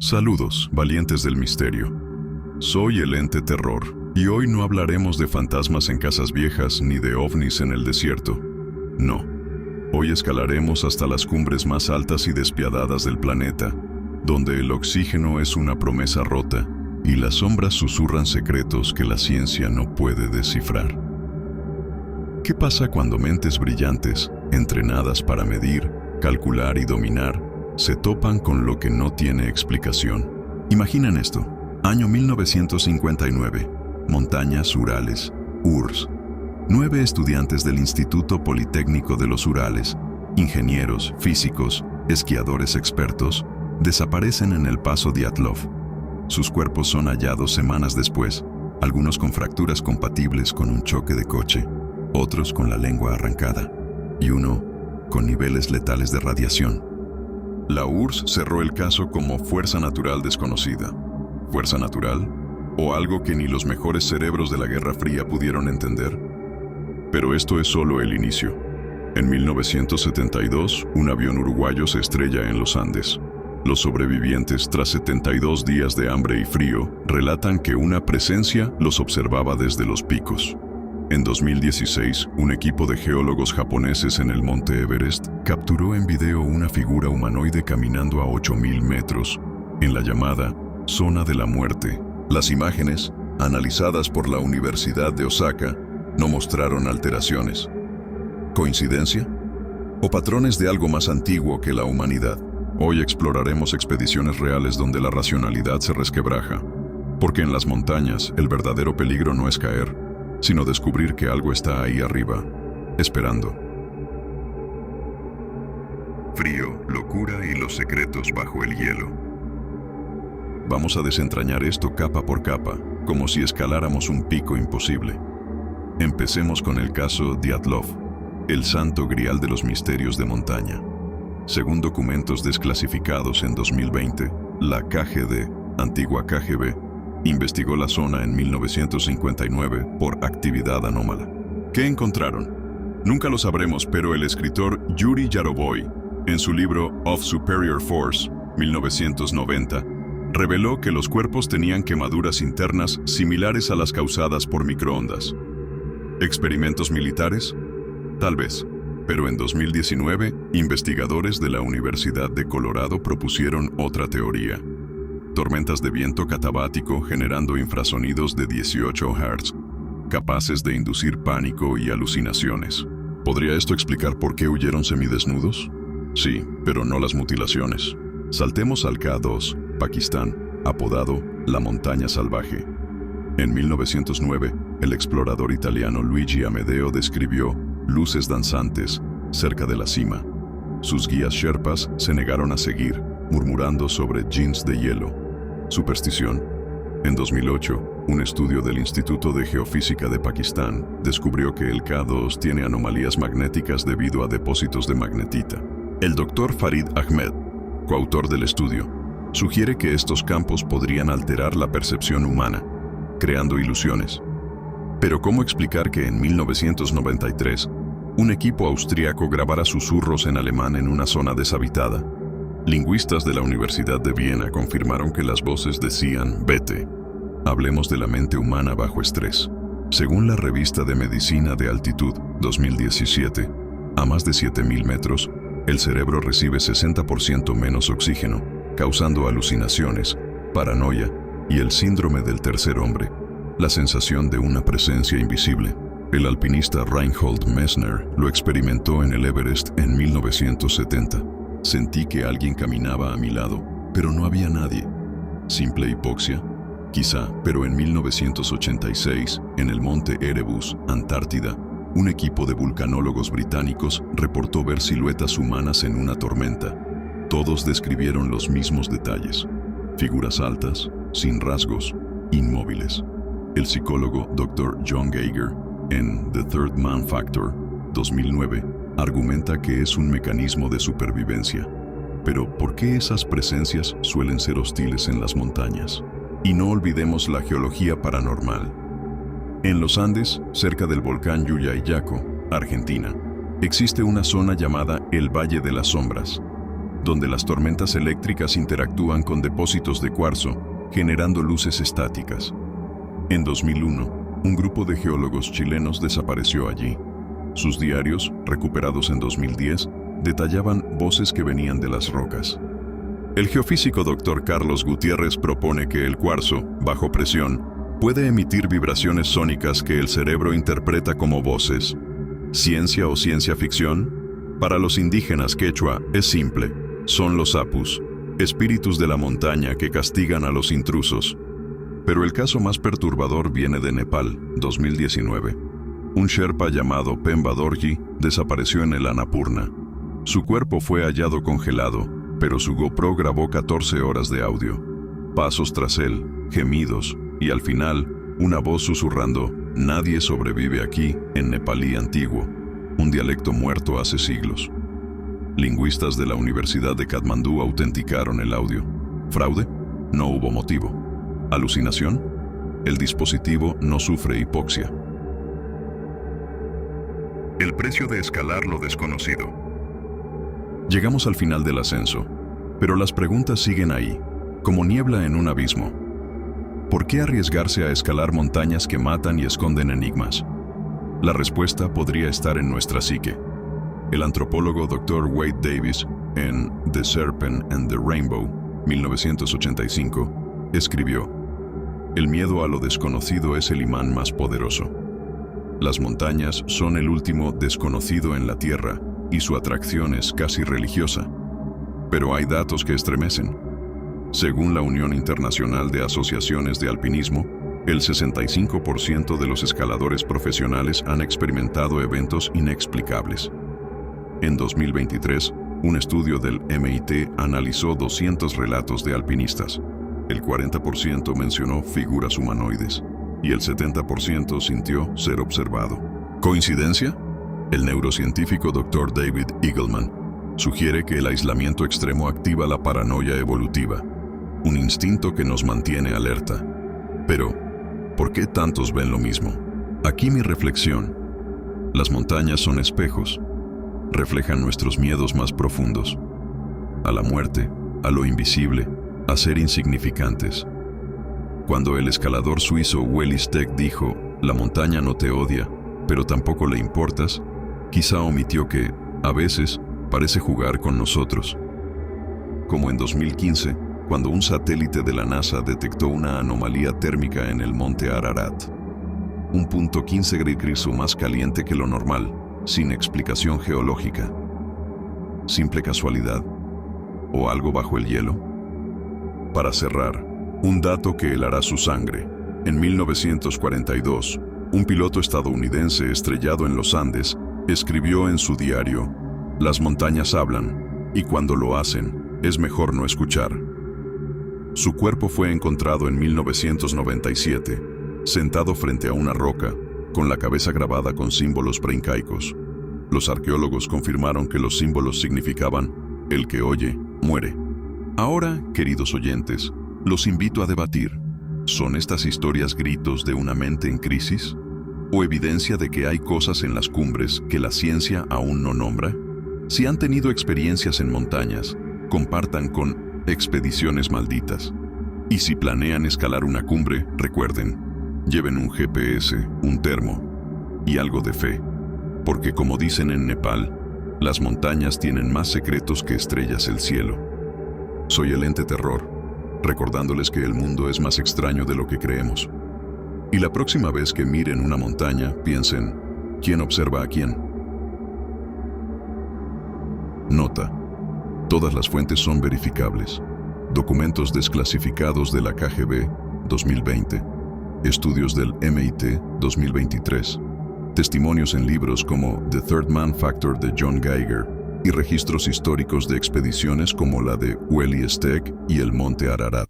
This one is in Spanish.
Saludos, valientes del misterio. Soy el Ente Terror, y hoy no hablaremos de fantasmas en casas viejas ni de ovnis en el desierto. No. Hoy escalaremos hasta las cumbres más altas y despiadadas del planeta, donde el oxígeno es una promesa rota y las sombras susurran secretos que la ciencia no puede descifrar. ¿Qué pasa cuando mentes brillantes, entrenadas para medir, calcular y dominar, se topan con lo que no tiene explicación? Imaginen esto. Año 1959. Montañas Urales, URSS. 9 estudiantes del Instituto Politécnico de los Urales, ingenieros, físicos, esquiadores expertos, desaparecen en el paso Dyatlov. Sus cuerpos son hallados semanas después, algunos con fracturas compatibles con un choque de coche, otros con la lengua arrancada, y uno con niveles letales de radiación. La URSS cerró el caso como fuerza natural desconocida. ¿Fuerza natural? ¿O algo que ni los mejores cerebros de la Guerra Fría pudieron entender? Pero esto es solo el inicio. En 1972, un avión uruguayo se estrella en los Andes. Los sobrevivientes, tras 72 días de hambre y frío, relatan que una presencia los observaba desde los picos. En 2016, un equipo de geólogos japoneses en el monte Everest capturó en video una figura humanoide caminando a 8.000 metros, en la llamada Zona de la Muerte. Las imágenes, analizadas por la Universidad de Osaka, no mostraron alteraciones. ¿Coincidencia? ¿O patrones de algo más antiguo que la humanidad? Hoy exploraremos expediciones reales donde la racionalidad se resquebraja, porque en las montañas el verdadero peligro no es caer, sino descubrir que algo está ahí arriba, esperando. Frío, locura y los secretos bajo el hielo. Vamos a desentrañar esto capa por capa, como si escaláramos un pico imposible. Empecemos con el caso Dyatlov, el santo grial de los misterios de montaña. Según documentos desclasificados en 2020, la KGB, antigua KGB, investigó la zona en 1959 por actividad anómala. ¿Qué encontraron? Nunca lo sabremos, pero el escritor Yuri Yaroboy, en su libro Of Superior Force, 1990, reveló que los cuerpos tenían quemaduras internas similares a las causadas por microondas. ¿Experimentos militares? Tal vez. Pero en 2019, investigadores de la Universidad de Colorado propusieron otra teoría. Tormentas de viento catabático generando infrasonidos de 18 Hz, capaces de inducir pánico y alucinaciones. ¿Podría esto explicar por qué huyeron semidesnudos? Sí, pero no las mutilaciones. Saltemos al K2, Pakistán, apodado La Montaña Salvaje. En 1909, el explorador italiano Luigi Amedeo describió luces danzantes cerca de la cima. Sus guías sherpas se negaron a seguir, murmurando sobre jeans de hielo. Superstición. En 2008, un estudio del Instituto de Geofísica de Pakistán descubrió que el K2 tiene anomalías magnéticas debido a depósitos de magnetita. El doctor Farid Ahmed, coautor del estudio, sugiere que estos campos podrían alterar la percepción humana, creando ilusiones. Pero ¿cómo explicar que en 1993, un equipo austríaco grabara susurros en alemán en una zona deshabitada? Lingüistas de la Universidad de Viena confirmaron que las voces decían «Vete». Hablemos de la mente humana bajo estrés. Según la revista de Medicina de Altitud, 2017, a más de 7.000 metros, el cerebro recibe 60% menos oxígeno, causando alucinaciones, paranoia y el síndrome del tercer hombre, la sensación de una presencia invisible. El alpinista Reinhold Messner lo experimentó en el Everest en 1970. Sentí que alguien caminaba a mi lado, pero no había nadie. ¿Simple hipoxia? Quizá, pero en 1986, en el monte Erebus, Antártida, un equipo de vulcanólogos británicos reportó ver siluetas humanas en una tormenta. Todos describieron los mismos detalles: figuras altas, sin rasgos, inmóviles. El psicólogo Dr. John Geiger, en The Third Man Factor, 2009, argumenta que es un mecanismo de supervivencia. Pero, ¿por qué esas presencias suelen ser hostiles en las montañas? Y no olvidemos la geología paranormal. En los Andes, cerca del volcán Llullayaco, Argentina, existe una zona llamada el Valle de las Sombras. donde las tormentas eléctricas interactúan con depósitos de cuarzo, generando luces estáticas. En 2001, un grupo de geólogos chilenos desapareció allí. Sus diarios, recuperados en 2010, detallaban voces que venían de las rocas. El geofísico Dr. Carlos Gutiérrez propone que el cuarzo, bajo presión, puede emitir vibraciones sónicas que el cerebro interpreta como voces. ¿Ciencia o ciencia ficción? Para los indígenas quechua es simple. Son los apus, espíritus de la montaña que castigan a los intrusos. Pero el caso más perturbador viene de Nepal, 2019. Un sherpa llamado Pemba Dorji desapareció en el Annapurna. Su cuerpo fue hallado congelado, pero su GoPro grabó 14 horas de audio. Pasos tras él, gemidos, y al final, una voz susurrando, «Nadie sobrevive aquí», en nepalí antiguo, un dialecto muerto hace siglos. Lingüistas de la Universidad de Katmandú autenticaron el audio. ¿Fraude? No hubo motivo. ¿Alucinación? El dispositivo no sufre hipoxia. El precio de escalar lo desconocido. Llegamos al final del ascenso, pero las preguntas siguen ahí, como niebla en un abismo. ¿Por qué arriesgarse a escalar montañas que matan y esconden enigmas? La respuesta podría estar en nuestra psique. El antropólogo Dr. Wade Davis, en The Serpent and the Rainbow, 1985, escribió: «El miedo a lo desconocido es el imán más poderoso. Las montañas son el último desconocido en la Tierra y su atracción es casi religiosa. Pero hay datos que estremecen. Según la Unión Internacional de Asociaciones de Alpinismo, el 65% de los escaladores profesionales han experimentado eventos inexplicables. En 2023, un estudio del MIT analizó 200 relatos de alpinistas. El 40% mencionó figuras humanoides y el 70% sintió ser observado. ¿Coincidencia? El neurocientífico Dr. David Eagleman sugiere que el aislamiento extremo activa la paranoia evolutiva, un instinto que nos mantiene alerta. Pero, ¿por qué tantos ven lo mismo? Aquí mi reflexión. Las montañas son espejos. Reflejan nuestros miedos más profundos. A la muerte, a lo invisible, a ser insignificantes. Cuando el escalador suizo Willy Steck dijo, «La montaña no te odia, pero tampoco le importas», quizá omitió que, a veces, parece jugar con nosotros. Como en 2015, cuando un satélite de la NASA detectó una anomalía térmica en el monte Ararat. Un punto 15 grados más caliente que lo normal, sin explicación geológica. ¿Simple casualidad? ¿O algo bajo el hielo? Para cerrar, un dato que helará su sangre. En 1942, un piloto estadounidense estrellado en los Andes escribió en su diario: «Las montañas hablan, y cuando lo hacen, es mejor no escuchar». Su cuerpo fue encontrado en 1997, sentado frente a una roca, con la cabeza grabada con símbolos preincaicos. Los arqueólogos confirmaron que los símbolos significaban: «El que oye, muere». Ahora, queridos oyentes, los invito a debatir. ¿Son estas historias gritos de una mente en crisis? ¿O evidencia de que hay cosas en las cumbres que la ciencia aún no nombra? Si han tenido experiencias en montañas, compartan con Expediciones Malditas. Y si planean escalar una cumbre, recuerden, lleven un GPS, un termo y algo de fe. Porque como dicen en Nepal, las montañas tienen más secretos que estrellas el cielo. Soy el Ente Terror, recordándoles que el mundo es más extraño de lo que creemos. Y la próxima vez que miren una montaña, piensen, ¿quién observa a quién? Nota: todas las fuentes son verificables. Documentos desclasificados de la KGB, 2020. Estudios del MIT, 2023. Testimonios en libros como The Third Man Factor de John Geiger y registros históricos de expediciones como la de Willy Steck y el Monte Ararat.